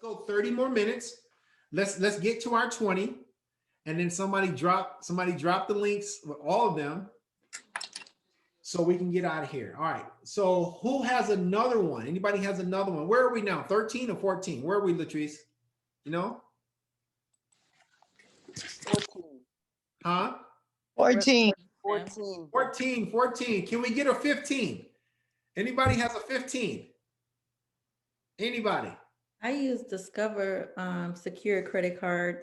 go 30 more minutes. Let's get to our 20, and then somebody drop the links with all of them, so we can get out of here. All right. So who has another one? Anybody has another one? Where are we now? 13 or 14? Where are we, Latrice? You know? 14. Huh? 14. 14. Can we get a 15? Anybody has a 15? Anybody? I use Discover Secure Credit Card.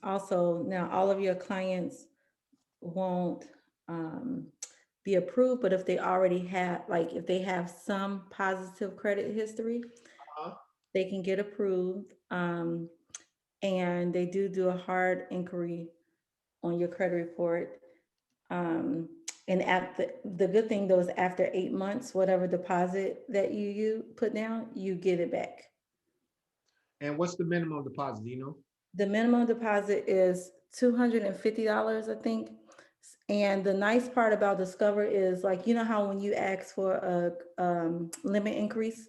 Also, now all of your clients won't be approved, but if they already have, like if they have some positive credit history, they can get approved. And they do a hard inquiry on your credit report. And the good thing though is after 8 months, whatever deposit that you put down, you get it back. And what's the minimum deposit? Do you know? The minimum deposit is $250, I think. And the nice part about Discover is, like, you know how when you ask for a limit increase,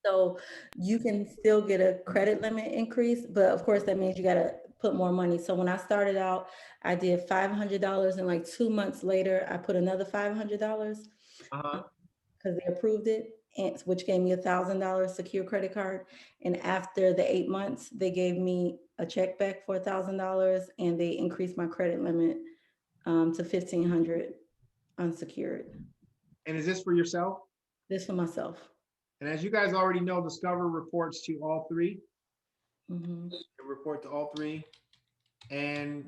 so you can still get a credit limit increase, but of course that means you got to put more money. So when I started out, I did $500, and like 2 months later, I put another $500 because they approved it, and which gave me $1,000 secure credit card. And after the 8 months, they gave me a check back for $1,000, and they increased my credit limit to $1,500 unsecured. And is this for yourself? This for myself. And as you guys already know, Discover reports to all three. Mm-hmm. They report to all three. And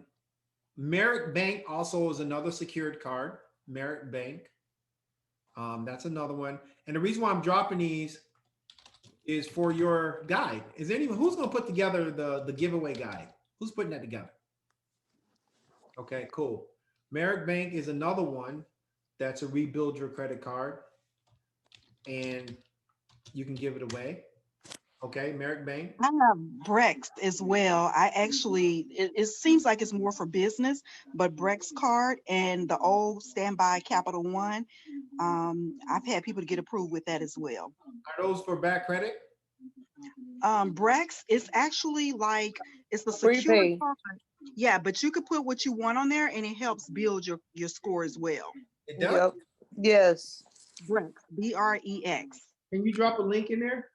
Merit Bank also is another secured card. Merit Bank. That's another one. And the reason why I'm dropping these is for your guide. Is anyone who's going to put together the giveaway guide? Who's putting that together? Okay, cool. Merit Bank is another one that's a rebuild your credit card, and you can give it away. Okay, Merit Bank. I have Brex as well. I actually, it seems like it's more for business, but Brex card and the old standby Capital One, I've had people to get approved with that as well. Are those for bad credit? Brex is actually like, it's the secure card. Yeah, but you could put what you want on there, and it helps build your score as well. It does? Yep. Yes. Brex, B-R-E-X. Can you drop a link in there?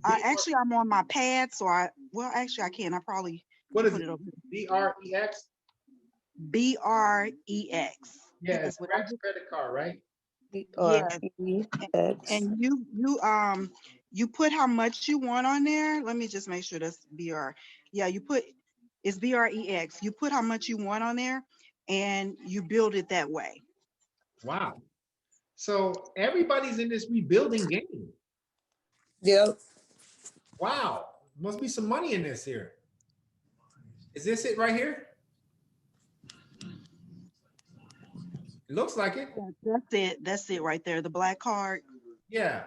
Actually, I'm on my pad, so actually I can. I probably what is put it? Over. B-R-E-X? B-R-E-X. Yeah, it's a credit card, right? Yeah. And you put how much you want on there. Let me just make sure that's B-R. Yeah, it's B-R-E-X. You put how much you want on there, and you build it that way. Wow. So everybody's in this rebuilding game. Yep. Wow. Must be some money in this here. Is this it right here? It looks like it. That's it right there. The black card. Yeah.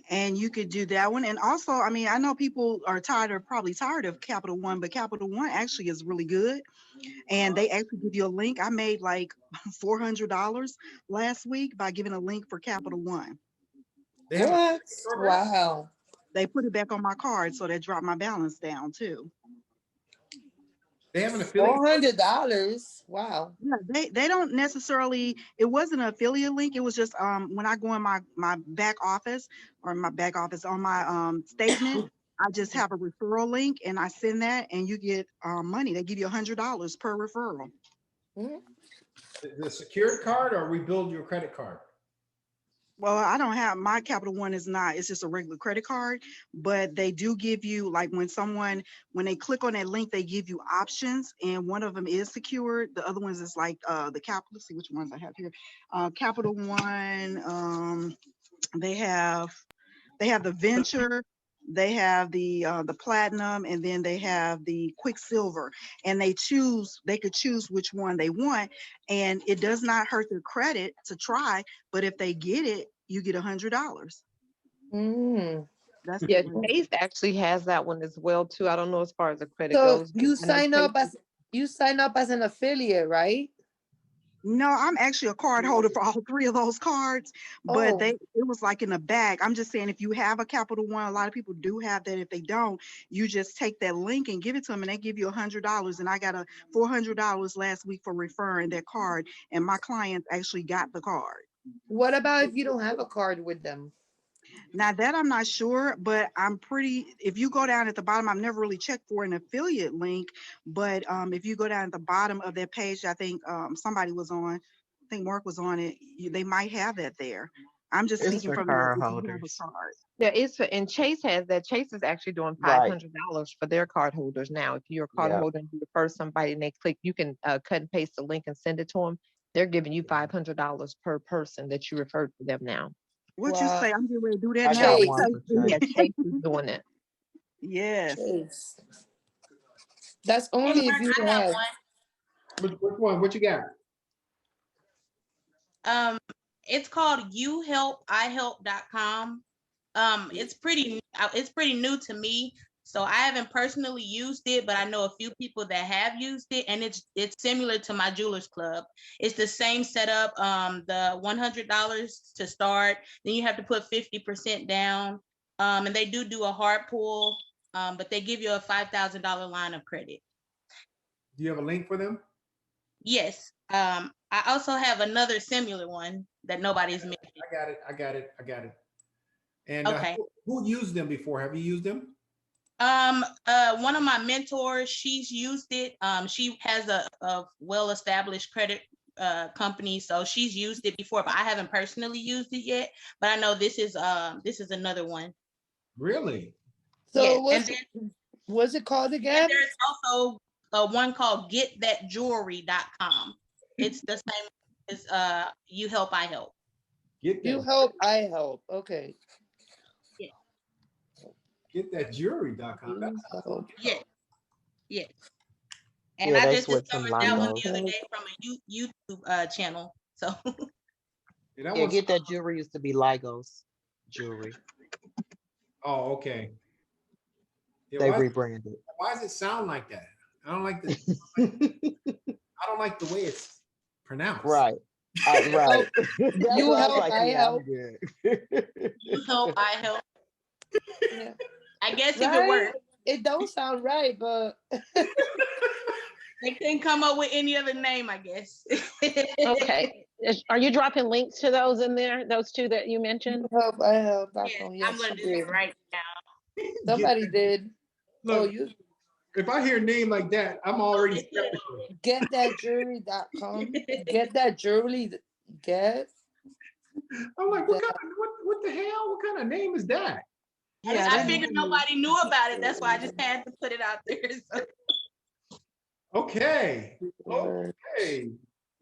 And you could do that one. And also, I mean, I know people are probably tired of Capital One, but Capital One actually is really good. And they actually give you a link. I made like $400 last week by giving a link for Capital One. What? Wow. They put it back on my card, so that dropped my balance down too. They have an affiliate. $400. Wow. Yeah, they don't necessarily, it wasn't an affiliate link. It was just when I go in my back office on my statement, I just have a referral link and I send that, and you get money. They give you $100 per referral. The secured card, or rebuild your credit card? Well, I don't have, my Capital One is not, it's just a regular credit card, but they do give you, like when they click on that link, they give you options, and one of them is secured. The other ones is like let's see which ones I have here. Capital One, they have the Venture, they have the Platinum, and then they have the Quicksilver, and they could choose which one they want, and it does not hurt their credit to try, but if they get it, you get $100. Yeah, Chase actually has that one as well too. I don't know as far as the credit So goes. you sign up as an affiliate, right? No, I'm actually a card holder for all three of those cards, but Oh, it was like in the bag. I'm just saying, if you have a Capital One, a lot of people do have that. If they don't, you just take that link and give it to them, and they give you $100. And I got a $400 last week for referring that card, and my clients actually got the card. what about if you don't have a card with them? Now that I'm not sure, but I'm pretty, if you go down at the bottom, I've never really checked for an affiliate link, but if you go down at the bottom of that page, I think somebody was on, I think Mark was on it, they might have that there. I'm just It's speaking for from card if you have a holders. card. Yeah, it's for, and Chase has that. Chase is actually doing Right. $500 for their card holders now. If you're a card Yeah. holder and you refer somebody and they click, you can cut and paste the link and send it to them. They're giving you $500 per person that you referred to them now. What you Wow. say? I'm getting ready to do that I now. got Chase. one for Yeah, Chase. Chase is doing it. Yes. Chase. That's Hey, only if Mark, you I got have. Which one? What you got? one. It's called youhelpihelp.com. It's pretty new to me, so I haven't personally used it, but I know a few people that have used it, and it's similar to my Jewelers Club. It's the same setup. The $100 to start, then you have to put 50% down, and they do a hard pull, but they give you a $5,000 line of credit. Do you have a link for them? Yes. I also have another similar one that nobody's mentioned. I got it. And Okay. who used them before? Have you used them? One of my mentors, she's used it. She has a well-established credit company, so she's used it before, but I haven't personally used it yet. But I know this is another one. Really? So Yes. what's it called And again? there's also one called getthatjewelry.com. It's the same as You Help, I Help. Get You that, help, I help. Okay. getthatjewelry.com. You help. Yes. Yes. And Yeah, I they just switched some discovered that one logos. the other day from a YouTube channel. So That Yeah, one's- Get That Jewelry used to be Lagos jewelry. Oh, okay. Yeah, They rebranded. why does it sound like that? I don't like the I don't like the way it's pronounced. Right. Right. That's You why I was help, like, I yeah, help. I'm good. You Help, I Help. Yeah. I guess if it Right? works. It don't sound right, but They couldn't come up with any other name, I guess. Okay. Are you dropping links to those in there? Those two that you mentioned? you help, I help. Yes, I'm Yes, gonna she do did. it right now. Somebody did. Oh, Look, you if I hear a name like that, I'm already skeptical. getthatjewelry.com. Get that jewelry. Get I'm like, what the hell? What kind of name is that? Yeah, I that figured name nobody knew about it. That's why I just had to put it out there. So, Okay. Okay.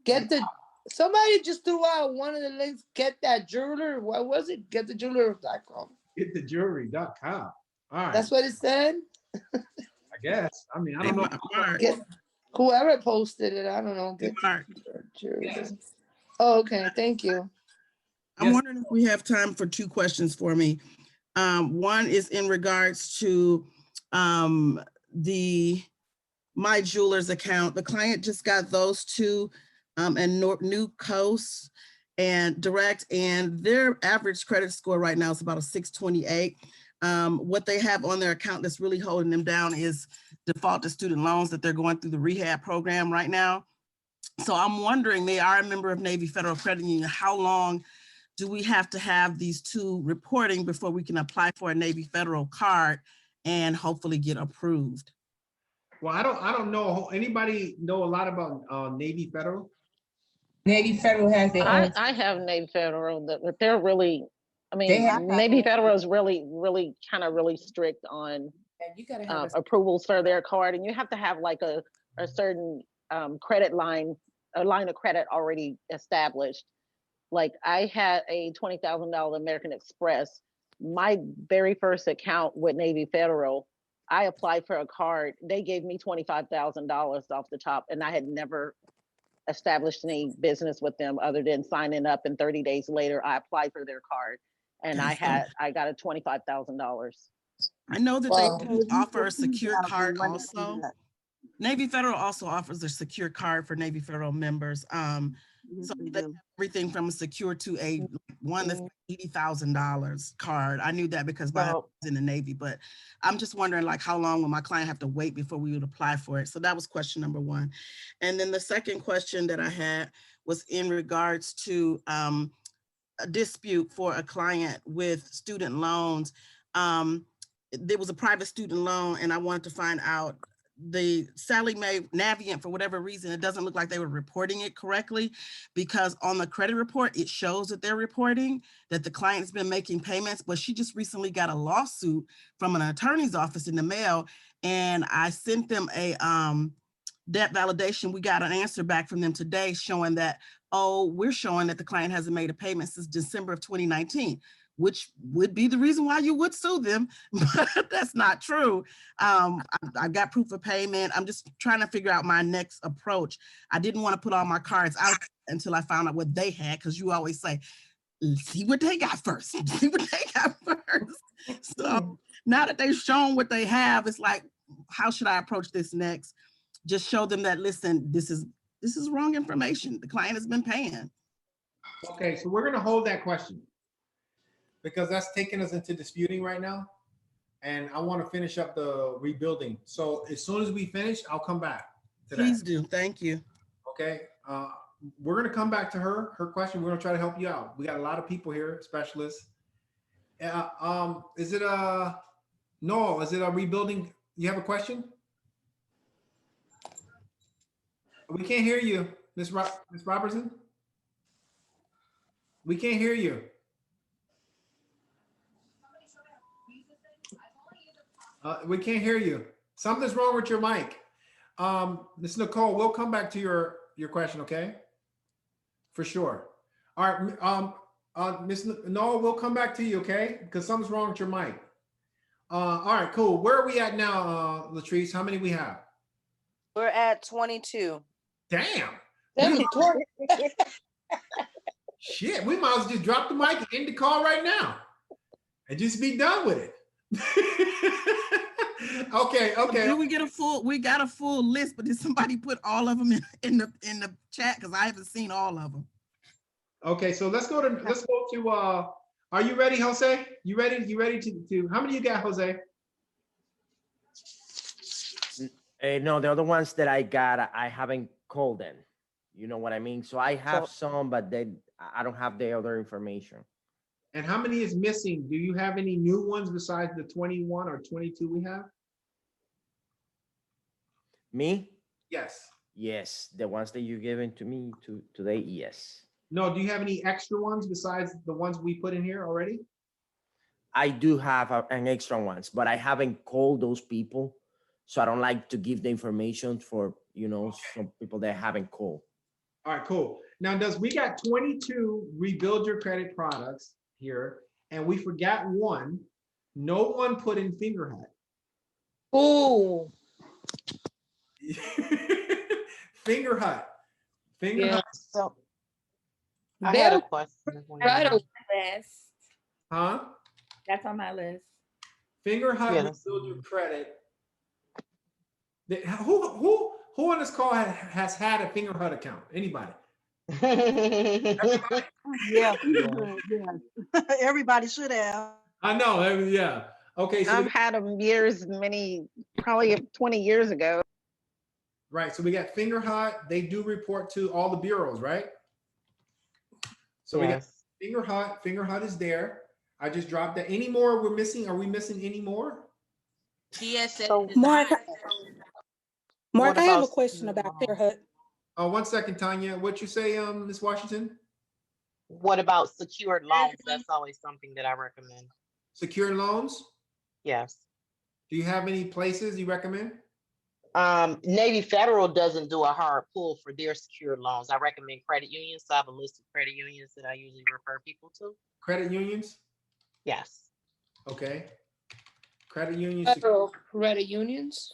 get the somebody just threw out one of the links. Get that jeweler. What was it? Getthejeweler.com. Getthetjewelry.com. All right. That's what it said. I guess. I mean, I Hey, don't know. Mark, Get whoever posted it. I don't know. hey, Get Mark, the jeweler. Oh, okay. Thank you. I'm Yes. wondering if we have time for two questions for me. One is in regards to the My Jewelers account. The client just got those two and New Coast and Direct, and their average credit score right now is about a 628. What they have on their account that's really holding them down is defaulted student loans that they're going through the rehab program right now. So I'm wondering, they are a member of Navy Federal Credit Union. How long do we have to have these two reporting before we can apply for a Navy Federal card and hopefully get approved? Well, I don't know. Anybody know a lot about Navy Federal? Navy Federal has their own. I have Navy Federal, but they're really, I They mean, have- Navy Federal is really kind of really strict on You gotta have a approvals for their card, and you have to have like a certain credit line, a line of credit already established. Like I had a $20,000 American Express. My very first account with Navy Federal, I applied for a card. They gave me $25,000 off the top, and I had never established any business with them other than signing up. And 30 days later, I applied for their card, and I got a $25,000. I know that Wow. they do offer a secure card also. Navy Federal also offers a secure card for Navy Federal members. Yes, So they they do. have everything from a secure to a one that's $80,000 card. I knew that because my husband's in the Navy, but I'm just wondering like how long will my client have to wait before we would apply for it? So that was question number one. And then the second question that I had was in regards to a dispute for a client with student loans. There was a private student loan and I wanted to find out the Sally Mae Navient, for whatever reason, it doesn't look like they were reporting it correctly, because on the credit report, it shows that they're reporting that the client has been making payments, but she just recently got a lawsuit from an attorney's office in the mail. And I sent them a debt validation. We got an answer back from them today showing that, oh, we're showing that the client hasn't made a payment since December of 2019. Which would be the reason why you would sue them, but that's not true. I got proof of payment. I'm just trying to figure out my next approach. I didn't want to put all my cards out until I found out what they had, because you always say, see what they got first, see what they got first. So now that they've shown what they have, it's like, how should I approach this next? Just show them that, listen, this is wrong information. The client has been paying. Okay, so we're gonna hold that question, because that's taking us into disputing right now. And I want to finish up the rebuilding. So as soon as we finish, I'll come back to that. Please do. Thank you. Okay. We're going to come back to her question. We're going to try to help you out. We got a lot of people here, specialists. Is it Noel, is it a rebuilding? You have a question? We can't hear you, Ms. Robertson. We can't hear you. We can't hear you. Something's wrong with your mic. Ms. Nicole, we'll come back to your question, okay? For sure. All right, Ms. Noel, we'll come back to you, okay? Because something's wrong with your mic. All right, cool. Where are we at now, Latrice? How many we have? We're at 22. Damn. Shit, we might as well just drop the mic and end the call right now and just be done with it. Okay. We got a full list, but did somebody put all of them in the chat? Because I haven't seen all of them. Okay, so let's go to are you ready, Jose? You ready to how many you got, Jose? No, the other ones that I got, I haven't called them. You know what I mean? So I have some, but I don't have the other information. And how many is missing? Do you have any new ones besides the 21 or 22 we have? Me? Yes. Yes, the ones that you given to me today, yes. No, do you have any extra ones besides the ones we put in here already? I do have an extra ones, but I haven't called those people. So I don't like to give the information for, some people that haven't called. All right, cool. Now, we got 22 rebuild your credit products here, and we forgot one. No one put in Finger Hut. Oh. Finger Hut. Hut. So I had a question. Right on my list. Huh? That's on my list. Finger Hut rebuild your credit. Who on this call has had a Finger Hut account? Anybody? Everybody? Yeah. Everybody should have. I know. Yeah. Okay. So I've had them probably 20 years ago. Right. So we got Finger Hut. They do report to all the bureaus, right? So we got Finger Hut. Finger Hut is there. I just dropped that. Any more we're missing? Are we missing any more? GSA. Mark, I have a question about Finger Hut. Oh, 1 second, Tanya. What you say, Ms. Washington? What about secured loans? That's always something that I recommend. Secured loans? Yes. Do you have any places you recommend? Navy Federal doesn't do a hard pull for their secured loans. I recommend credit unions. So I have a list of credit unions that I usually refer people to. Credit unions? Yes. Okay. Credit unions. Federal credit unions.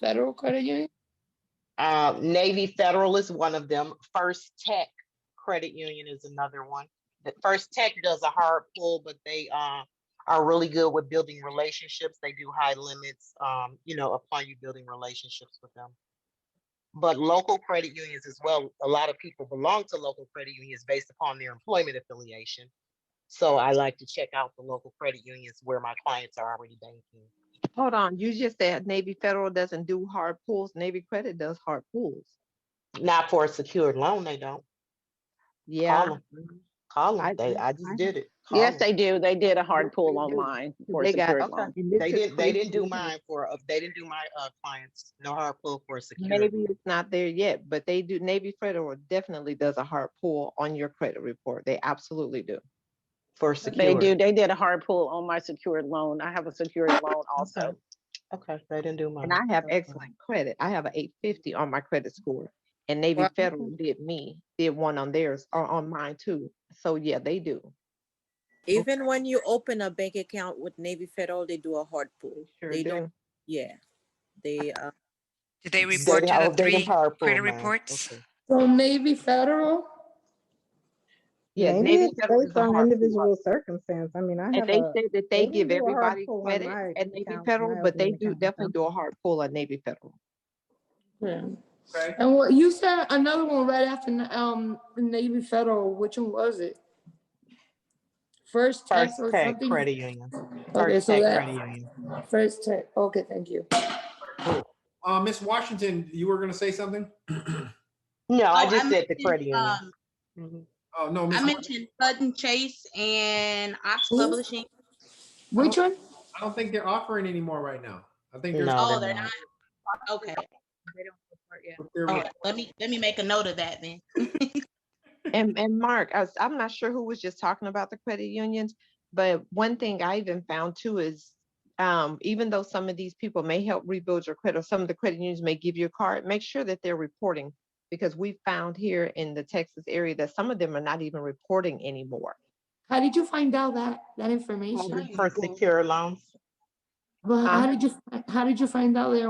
Navy Federal is one of them. First Tech Credit Union is another one. The First Tech does a hard pull, but they are really good with building relationships. They do high limits, upon you building relationships with them. but local credit unions as well. A lot of people belong to local credit unions based upon their employment affiliation. So I like to check out the local credit unions where my clients are already banking. Hold on, you just said Navy Federal doesn't do hard pulls. Navy Credit does hard pulls. Not for a secured loan, they don't. Yeah. Call them. Call them. I just did it. Call Yes, them. they do. They did a hard Yes, pull they do. online for a They got secured Okay. loan. They didn't do mine for they didn't do my clients. No hard pull for a secured. Maybe it's not there yet, but they do. Navy Federal definitely does a hard pull on your credit report. They absolutely do. For They secured. do. They did a hard pull on my secured loan. I have a secured loan also. Okay. They didn't do mine. And I have That's excellent credit. I have an 850 on my credit score. And Navy Wow. Federal did one on theirs or on mine too. So yeah, they do. Even when you open a bank account with Navy Federal, they do a hard pull. Sure They do. don't. Yeah. They Did they report to the They didn't 3 hard pull credit mine. reports? Okay. So Navy Federal? Yeah, Maybe Navy it's Federal is based a on hard pull. individual circumstance. I mean, I And have they a, say that they they didn't give do a hard everybody pull on credit my at Navy account, Federal, my but they opening do account. definitely do a hard pull at Navy Federal. Yeah. Okay. And what you said another one right after the Navy Federal, which one was it? First Tech First or Tech something? Credit Union. Okay, First so Tech that Credit Union. First Tech. Okay, thank you. Miss Washington, you were gonna say something? No, I Oh, just said the mentioned, credit union. Oh no, Miss. I mentioned Sutton Chase and Ox Who? Publishing. Which one? I don't think they're offering anymore right now. I think there's. No, Oh, they're they're not. not. Okay. they don't report yet. All right. Let me make a note of that then. And Mark, I'm not sure who was just talking about the credit unions, but one thing I even found too is even though some of these people may help rebuild your credit, or some of the credit unions may give you a card, make sure that they're reporting, because we found here in the Texas area that some of them are not even reporting anymore. How did you find out that information? For secure loans. Well, how did you find out they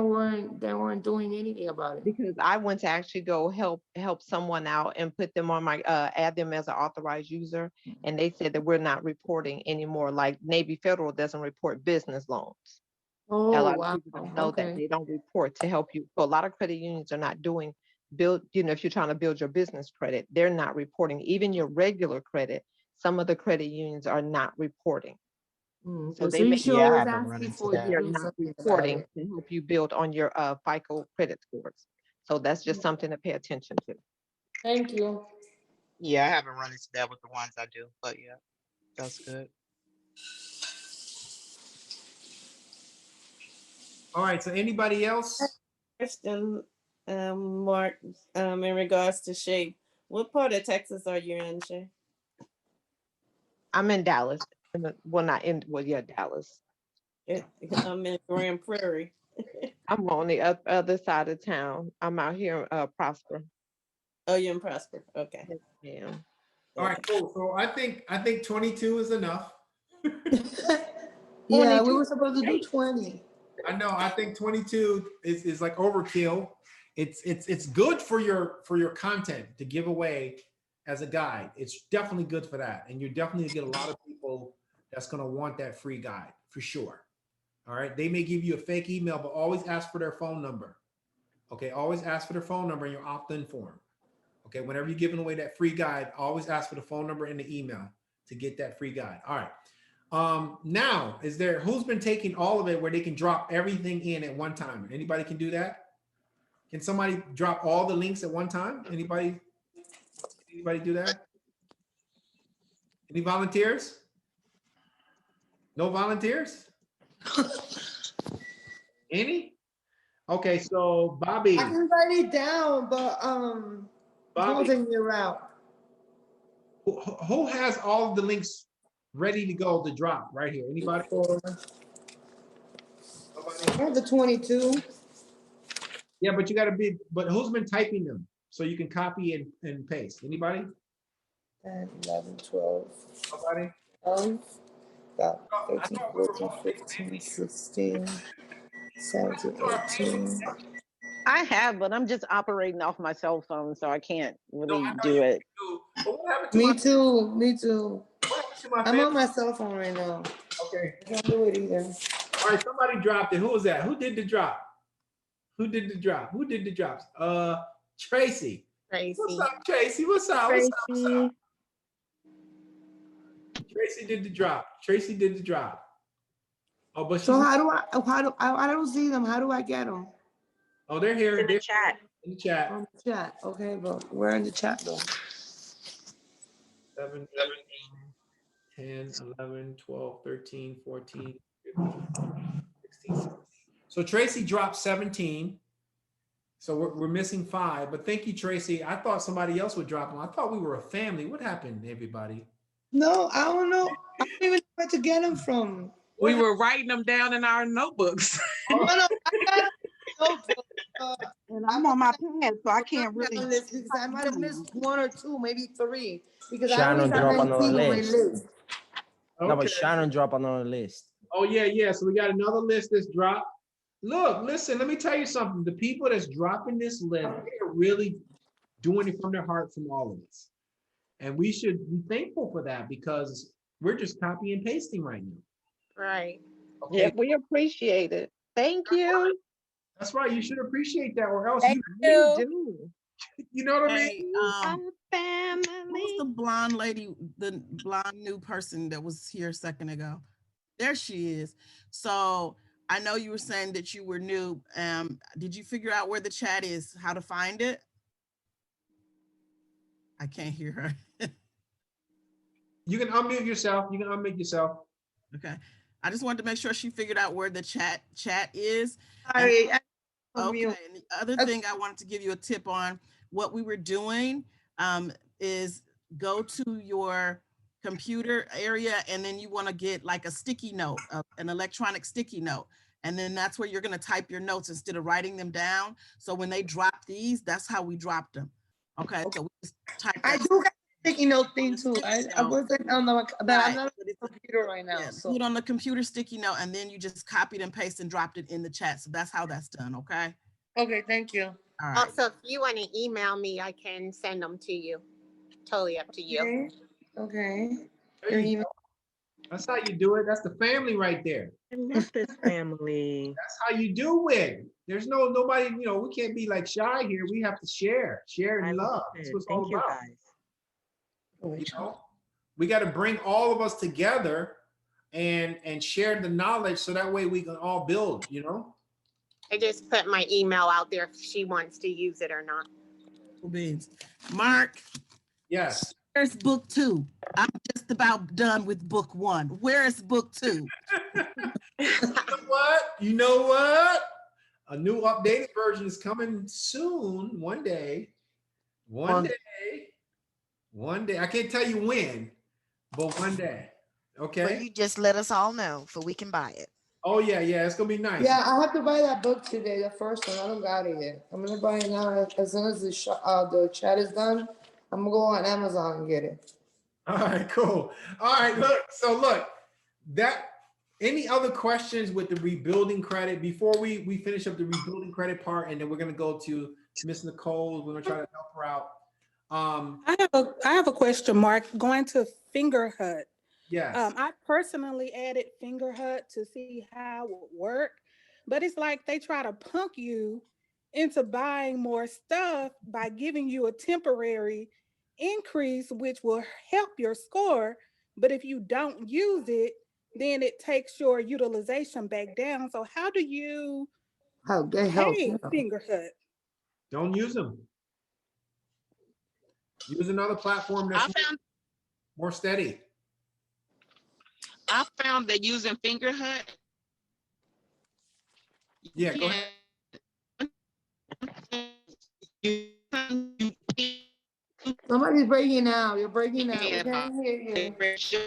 weren't doing anything about it? Because I went to actually go help someone out and put them on my add them as an authorized user, and they said that we're not reporting anymore. Like Navy Federal doesn't report business loans. Oh, A lot wow. of people don't know that Okay. they don't report to help you. So a lot of credit unions are not doing if you're trying to build your business credit, they're not reporting. Even your regular credit, some of the credit unions are not reporting. So they you may should Yeah, I always haven't ask run into before that. you they're do not something about reporting it. to help you build on your FICO credit scores. So that's just something to pay attention to. Thank you. Yeah, I haven't run into that with the ones I do, but yeah, that's good. All right. So anybody else? Question, Mark, in regards to Shay. What part of Texas are you in, Shay? I'm in Dallas. Dallas. I'm in Grand Prairie. I'm on the other side of town. I'm out here in Prosper. Oh, you're in Prosper. Okay. Yeah. All right, cool. So I think 22 is enough. Yeah, we were supposed to do 20. I know. I think 22 is like overkill. It's good for your content to give away as a guide. It's definitely good for that, and you definitely get a lot of people that's gonna want that free guide for sure. All right. They may give you a fake email, but always ask for their phone number. Okay. Always ask for their phone number in your opt-in form. Okay. Whenever you're giving away that free guide, always ask for the phone number and the email to get that free guide. All right. Now, who's been taking all of it where they can drop everything in at one time? Anybody can do that? Can somebody drop all the links at one time? Anybody do that? Any volunteers? No volunteers? Any? Okay, so Bobby. I can write it down, but don't take me around. Who has all of the links ready to go to drop right here? Anybody? I have the 22. Yeah, but but who's been typing them so you can copy and paste? Anybody? 10, 11, 12. Nobody? 12, 13, 14, 15, 16, 17, 18. I have, but I'm just operating off my cell phone, so I can't really I know do you it. do. But what happened to Me my, too. Me too. what happened to my I'm family? on my cell phone right now. Okay. I can't do it either. All right, somebody dropped it. Who was that? Who did the drop? Who did the drop? Who did the drops? Tracy. Tracy. What's up, Tracy? What's up? What's up? What's up? Tracy did the drop. Tracy did the drop. Oh, but So how do I don't see them? How do I get them? Oh, they're here. In the chat. In the chat. On the chat. Okay, but where in the chat though? 7, 10, 11, 12, 13, 14, 15, 16, 17. So Tracy dropped 17. So we're missing 5. But thank you, Tracy. I thought somebody else would drop them. I thought we were a family. What happened, everybody? No, I don't know. I don't even know where to get them from. We were writing them down in our notebooks. No, I got notebook, And I'm on my pad, so I can't really. this because I might have missed 1 or 2, maybe 3. Because Shannon I drop always have another 19 on my list. list. No, but Shannon drop another list. Oh, yeah. So we got another list that's dropped. Look, listen, let me tell you something. The people that's dropping this list, they're really doing it from their heart from all of us. And we should be thankful for that because we're just copy and pasting right now. Right. Okay. Yeah, we appreciate it. Thank you. That's right. You should appreciate that, or else Thank you you. Do. you know what I mean? Hey, Our family. who's the blonde lady, the blonde new person that was here a second ago? There she is. So I know you were saying that you were new. Did you figure out where the chat is, how to find it? I can't hear her. You can unmute yourself. Okay. I just wanted to make sure she figured out where the chat is. Sorry. Okay, and the other thing I wanted to give you a tip on what we were doing is go to your computer area and then you want to get like a sticky note, an electronic sticky note. And then that's where you're going to type your notes instead of writing them down. So when they drop these, that's how we dropped them. Okay, so we just type I do got a sticky note thing too. I wasn't on the, but I'm not on the computer right now. Yeah, So put it on the computer sticky note and then you just copied and pasted and dropped it in the chat. So that's how that's done, okay? okay, thank you. All right. Also, if you want to email me, I can send them to you. Totally up to you. Okay. There you go. That's how you do it. That's the family right there. I love this family. That's how you do it. There's nobody, we can't be like shy here. We have to share and love. That's what it's all Thank you, about. guys. We got to bring all of us together and share the knowledge so that way we can all build, I just put my email out there if she wants to use it or not. Mark. Yes. Where's book 2? I'm just about done with book 1. Where is book 2? You know what? A new updated version is coming soon. One day. One day. I can't tell you when, but one day. Okay. Well, you just let us all know so we can buy it. Oh yeah. It's gonna be nice. Yeah, I have to buy that book today, the first one. I don't got it yet. I'm gonna buy it now as soon as the chat is done. I'm gonna go on Amazon and get it. All right, cool. All right, look, any other questions with the rebuilding credit before we finish up the rebuilding credit part, and then we're gonna go to Miss Nicole. We're gonna try to help her out. I have a question, Mark. Going to Fingerhut. Yes. I personally added Fingerhut to see how it would work, but it's like they try to punk you into buying more stuff by giving you a temporary increase, which will help your score. But if you don't use it, then it takes your utilization back down. So how do you pay Fingerhut? Don't use them. Use another platform that's more steady. I found that using Fingerhut. Yeah, go ahead. Somebody's breaking out. You're breaking out. We can't hear you.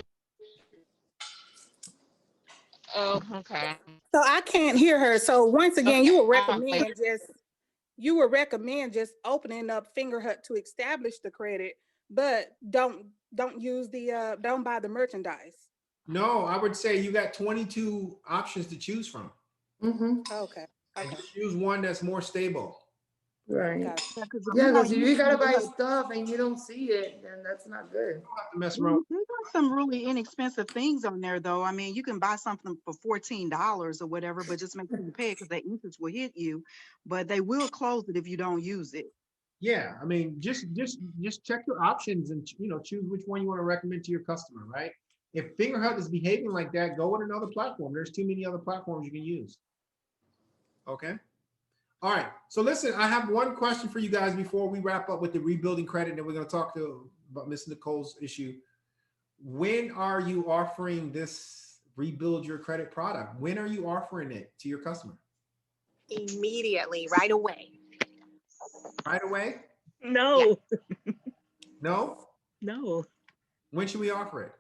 Oh, okay. So I can't hear her. So once again, you would recommend just opening up Fingerhut to establish the credit, but don't use don't buy the merchandise. No, I would say you got 22 options to choose from. Okay. And just use one that's more stable. Right. Yeah, because if Yeah, you because don't if use you gotta it, buy stuff and you don't see it, then that's not good. Have to mess around. there are some really inexpensive things on there, though. I mean, you can buy something for $14 or whatever, but just make sure you pay it because the interest will hit you. But they will close it if you don't use it. Yeah, I mean, just check your options and choose which one you want to recommend to your customer, right? If Fingerhut is behaving like that, go with another platform. There's too many other platforms you can use. Okay. All right. So listen, I have one question for you guys before we wrap up with the rebuilding credit, and then we're going to talk about Miss Nicole's issue. When are you offering this rebuild your credit product? When are you offering it to your customer? Immediately, right away. Right away? No. No? No. When should we offer it?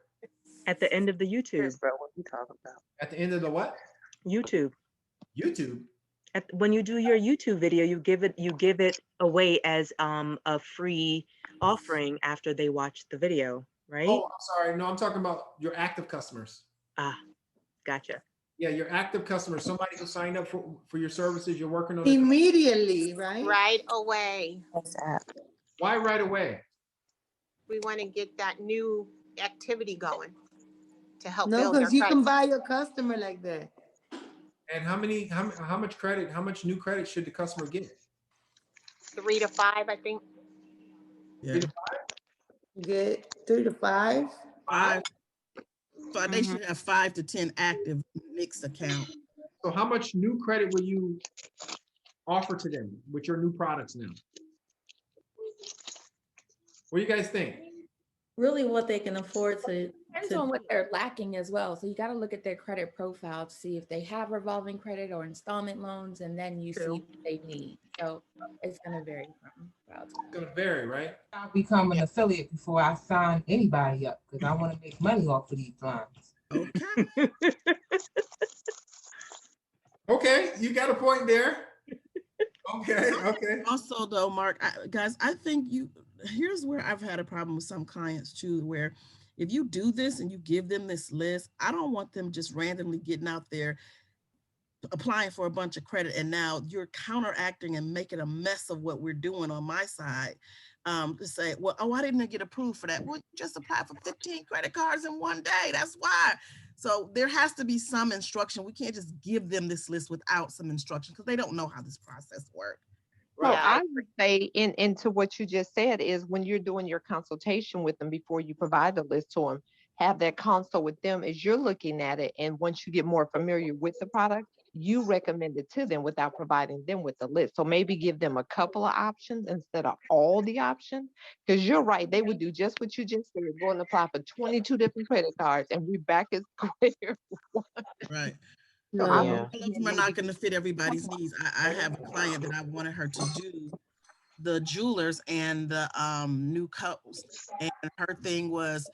At the end of the YouTube. Yes, bro, what you talking about? At the end of the what? YouTube. YouTube? When you do your YouTube video, you give it away as a free offering after they watch the video, right? Oh, I'm sorry. No, I'm talking about your active customers. Ah, gotcha. Yeah, your active customers. Somebody who signed up for your services. You're working on it. Immediately, right? Right away. Why right away? We want to get that new activity going to help No, build their because you can credit. buy your customer like that. And how much credit, how much new credit should the customer get? 3 to 5, I think. Yeah. 3 to 5? Get 3 to 5. 5. So they should have 5 to 10 active mixed accounts. So how much new credit will you offer to them with your new products now? What do you guys think? Really what they can afford to. Depends on what they're lacking as well. So you got to look at their credit profile to see if they have revolving credit or installment loans, and then you see what they need. So it's going to vary from crowd to It's going to vary, right? I'll become an affiliate before I sign anybody up because I want to make money off of these lines. Okay. Okay, you got a point there. Okay, okay. Also, though, Mark, guys, I think here's where I've had a problem with some clients too, where if you do this and you give them this list, I don't want them just randomly getting out there applying for a bunch of credit, and now you're counteracting and making a mess of what we're doing on my side. To say, well, oh, I didn't get approved for that. Well, you just applied for 15 credit cards in one day. That's why. So there has to be some instruction. We can't just give them this list without some instruction because they don't know how this process works. So I would say into what you just said is when you're doing your consultation with them before you provide the list to them, have that consult with them as you're looking at it. And once you get more familiar with the product, you recommend it to them without providing them with the list. So maybe give them a couple of options instead of all the options. Because you're right, they would do just what you just said, go and apply for 22 different credit cards and we back at square one. Right. So All of them are not going to fit everybody's needs. I have a client that I wanted her to do the jewelers and the new coats, and her thing was,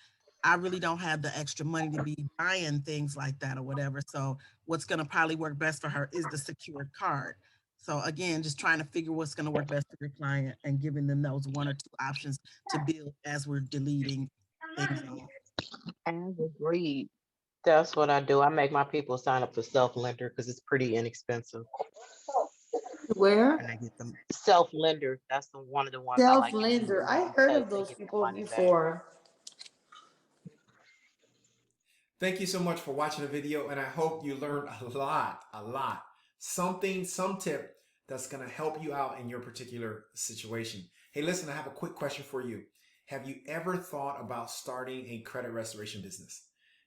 I really don't have the extra money to be buying things like that or whatever. So what's going to probably work best for her is the secured card. So again, just trying to figure what's going to work best for your client and giving them those 1 or 2 options to build as we're deleting things off. As agreed. That's what I do. I make my people sign up for self-lender because it's pretty inexpensive. Where? And I get them self-lender. That's one of the ones I like to use. Self-lender. I heard of They those get the people money back. before. Thank you so much for watching the video, and I hope you learned a lot. Some tip that's going to help you out in your particular situation. Hey, listen, I have a quick question for you. Have you ever thought about starting a credit restoration business?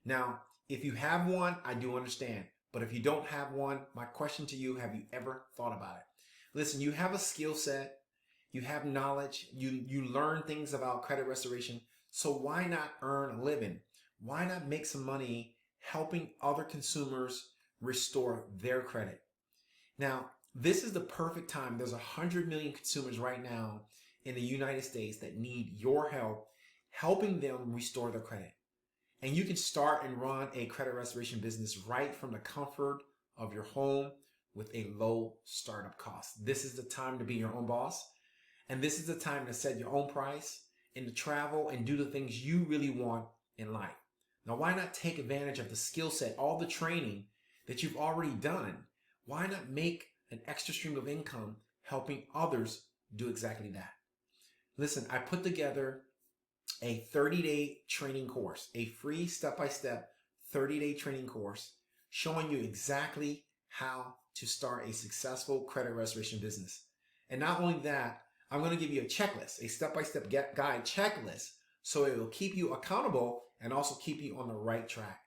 Now, if you have one, I do understand. But if you don't have one, my question to you, have you ever thought about it? Listen, you have a skill set, you have knowledge, you learn things about credit restoration. So why not earn a living? Why not make some money helping other consumers restore their credit? Now, this is the perfect time. There's 100 million consumers right now in the United States that need your help, helping them restore their credit. And you can start and run a credit restoration business right from the comfort of your home with a low startup cost. This is the time to be your own boss. And this is the time to set your own price and to travel and do the things you really want in life. Now, why not take advantage of the skill set, all the training that you've already done? Why not make an extra stream of income helping others do exactly that. Listen, I put together a 30-day training course, a free step-by-step 30-day training course showing you exactly how to start a successful credit restoration business. And not only that, I'm going to give you a checklist, a step-by-step guide checklist, so it will keep you accountable and also keep you on the right track.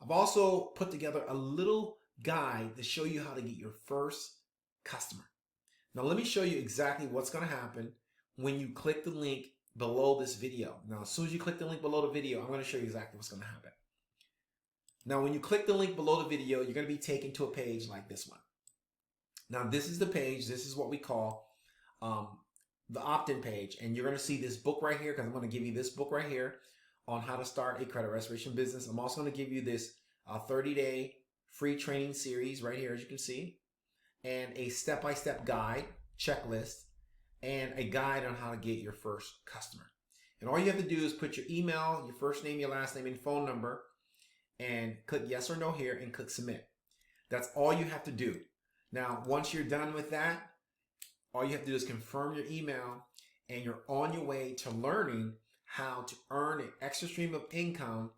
I've also put together a little guide to show you how to get your first customer. Now, let me show you exactly what's going to happen when you click the link below this video. Now, as soon as you click the link below the video, I'm going to show you exactly what's going to happen. Now, when you click the link below the video, you're going to be taken to a page like this one. Now, this is the page. This is what we call the opt-in page. And you're going to see this book right here, because I'm going to give you this book right here on how to start a credit restoration business. I'm also going to give you this 30-day free training series right here, as you can see, and a step-by-step guide, checklist, and a guide on how to get your first customer. And all you have to do is put your email, your first name, your last name, and phone number, and click yes or no here and click submit. That's all you have to do. Now, once you're done with that, all you have to do is confirm your email, and you're on your way to learning how to earn an extra stream of income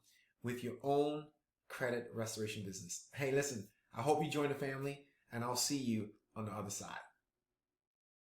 with your own credit restoration business. Hey, listen, I hope you join the family, and I'll see you on the other side.